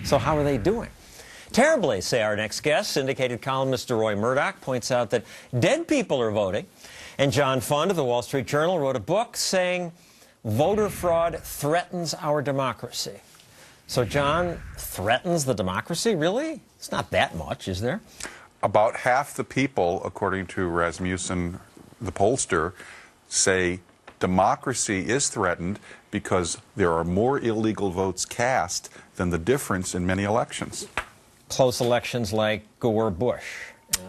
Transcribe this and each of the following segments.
So how are they doing? Terribly, say our next guest. Syndicated columnist DeRoy Murdoch points out that dead people are voting. And John Fund of the Wall Street Journal wrote a book saying voter fraud threatens our democracy. So John, threatens the democracy? Really? It's not that much, is there? About half the people, according to Rasmussen, the pollster, say democracy is threatened because there are more illegal votes cast than the difference in many elections. Close elections like Gore-Bush.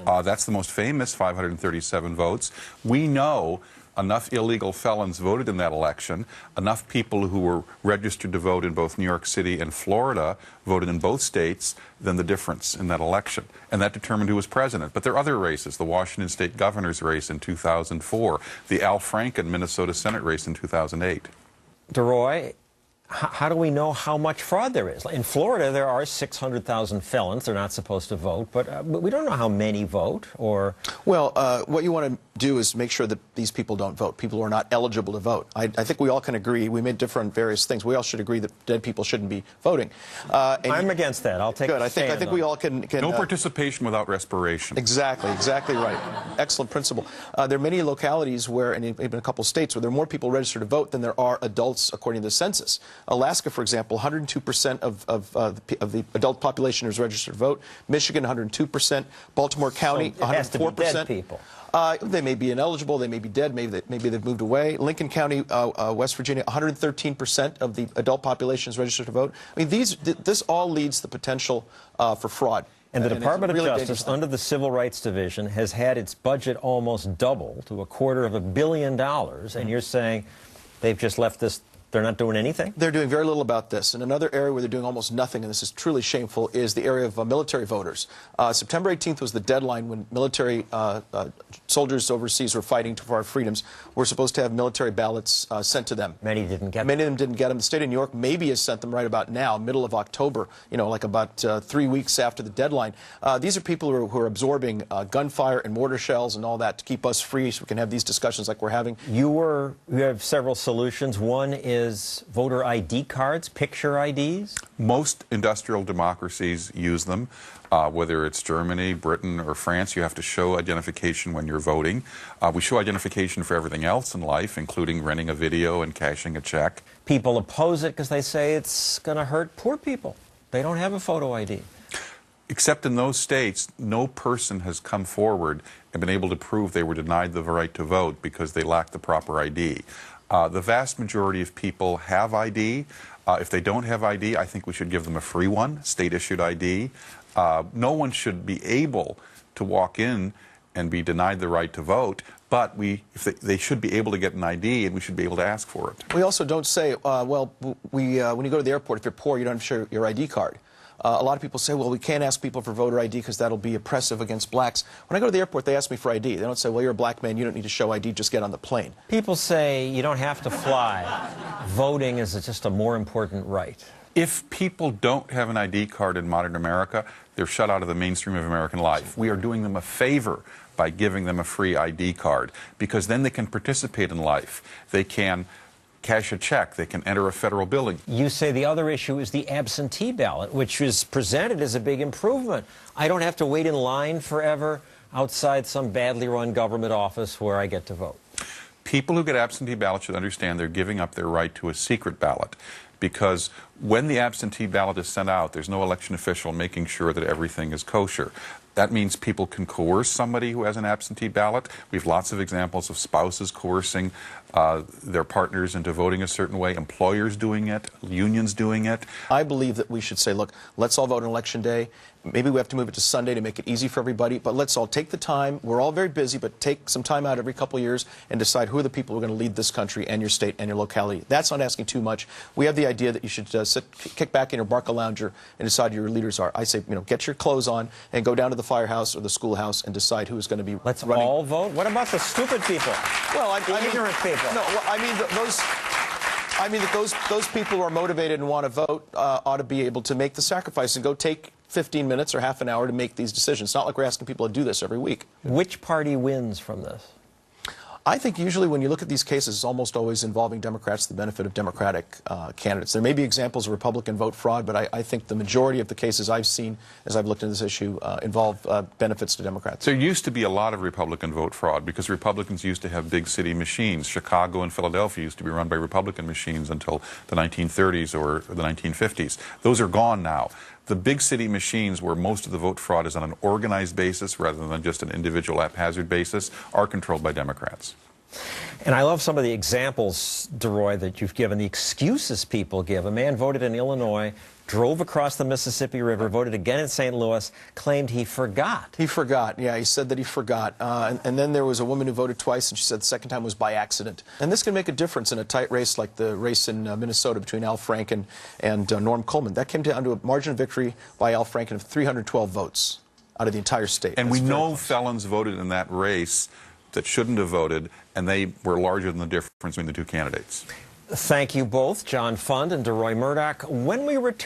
That's the most famous, 537 votes. We know enough illegal felons voted in that election, enough people who were registered to vote in both New York City and Florida voted in both states, than the difference in that election. And that determined who was president. But there are other races, the Washington State governor's race in 2004, the Al Franken Minnesota Senate race in 2008. DeRoy, how do we know how much fraud there is? In Florida, there are 600,000 felons. They're not supposed to vote, but we don't know how many vote. Or well, what you want to do is make sure that these people don't vote, people who are not eligible to vote. I think we all can agree. We may differ on various things. We all should agree that dead people shouldn't be voting. I'm against that. I'll take good. a I think we all can no participation without respiration. Exactly right. Excellent principle. There are many localities where, and even a couple states, where there are more people registered to vote than there are adults according to the census. Alaska, for example, 102% of the adult population is registered to vote. Michigan, 102%. Baltimore County, so it has 104%. To be dead people. They may be ineligible, they may be dead, maybe they've moved away. Lincoln County, West Virginia, 113% of the adult population is registered to vote. I mean, this all leads to the potential for fraud. And the Department of Justice, under the Civil Rights Division, has had its budget almost double to $250 million, and you're saying they've just left this. They're not doing anything? They're doing very little about this. And another area where they're doing almost nothing, and this is truly shameful, is the area of military voters. September 18th was the deadline when military soldiers overseas were fighting for our freedoms. We're supposed to have military ballots sent to them. Many didn't get them. Many of them didn't get them. The state of New York maybe has sent them right about now, middle of October, like about 3 weeks after the deadline. These are people who are absorbing gunfire and mortar shells and all that to keep us free so we can have these discussions like we're having. You have several solutions. One is voter ID cards, picture IDs? Most industrial democracies use them. Whether it's Germany, Britain, or France, you have to show identification when you're voting. We show identification for everything else in life, including renting a video and cashing a check. People oppose it because they say it's going to hurt poor people. They don't have a photo ID. Except in those states, no person has come forward and been able to prove they were denied the right to vote because they lack the proper ID. The vast majority of people have ID. If they don't have ID, I think we should give them a free one, state-issued ID. No one should be able to walk in and be denied the right to vote, but they should be able to get an ID, and we should be able to ask for it. We also don't say, when you go to the airport, if you're poor, you don't have to show your ID card. A lot of people say, well, we can't ask people for voter ID because that'll be oppressive against blacks. When I go to the airport, they ask me for ID. They don't say, well, you're a black man, you don't need to show ID, just get on the plane. People say you don't have to fly. Voting is just a more important right. If people don't have an ID card in modern America, they're shut out of the mainstream of American life. We are doing them a favor by giving them a free ID card, because then they can participate in life. They can cash a check, they can enter a federal building. You say the other issue is the absentee ballot, which is presented as a big improvement. I don't have to wait in line forever outside some badly run government office where I get to vote. People who get absentee ballots should understand they're giving up their right to a secret ballot, because when the absentee ballot is sent out, there's no election official making sure that everything is kosher. That means people can coerce somebody who has an absentee ballot. We have lots of examples of spouses coercing their partners into voting a certain way, employers doing it, unions doing it. I believe that we should say, look, let's all vote on Election Day. Maybe we have to move it to Sunday to make it easy for everybody, but let's all take the time. We're all very busy, but take some time out every couple of years and decide who are the people who are going to lead this country and your state and your locality. That's not asking too much. We have the idea that you should kick back in your Barca lounger and decide who your leaders are. I say, get your clothes on and go down to the firehouse or the schoolhouse and decide who is going to be Let's running. all vote? What about the stupid people? Well, the ignorant people. No, well, those people who are motivated and want to vote ought to be able to make the sacrifice and go take 15 minutes or half an hour to make these decisions. It's not like we're asking people to do this every week. Which party wins from this? I think usually when you look at these cases, it's almost always involving Democrats to the benefit of Democratic candidates. There may be examples of Republican vote fraud, but I think the majority of the cases I've seen as I've looked into this issue involve benefits to Democrats. There used to be a lot of Republican vote fraud because Republicans used to have big city machines. Chicago and Philadelphia used to be run by Republican machines until the 1930s or the 1950s. Those are gone now. The big city machines, where most of the vote fraud is on an organized basis rather than just an individual haphazard basis, are controlled by Democrats. And I love some of the examples, DeRoy, that you've given, the excuses people give. A man voted in Illinois, drove across the Mississippi River, voted again in St. Louis, claimed he forgot. He forgot, yeah, he said that he forgot. And then there was a woman who voted twice, and she said the second time was by accident. And this can make a difference in a tight race like the race in Minnesota between Al Franken and Norm Coleman. That came down to a margin of victory by Al Franken of 312 votes out of the entire state. And That's we know close. felons voted in that race that shouldn't have voted, and they were larger than the difference between the two candidates. Thank you both, John Fund and DeRoy Murdock. When we return...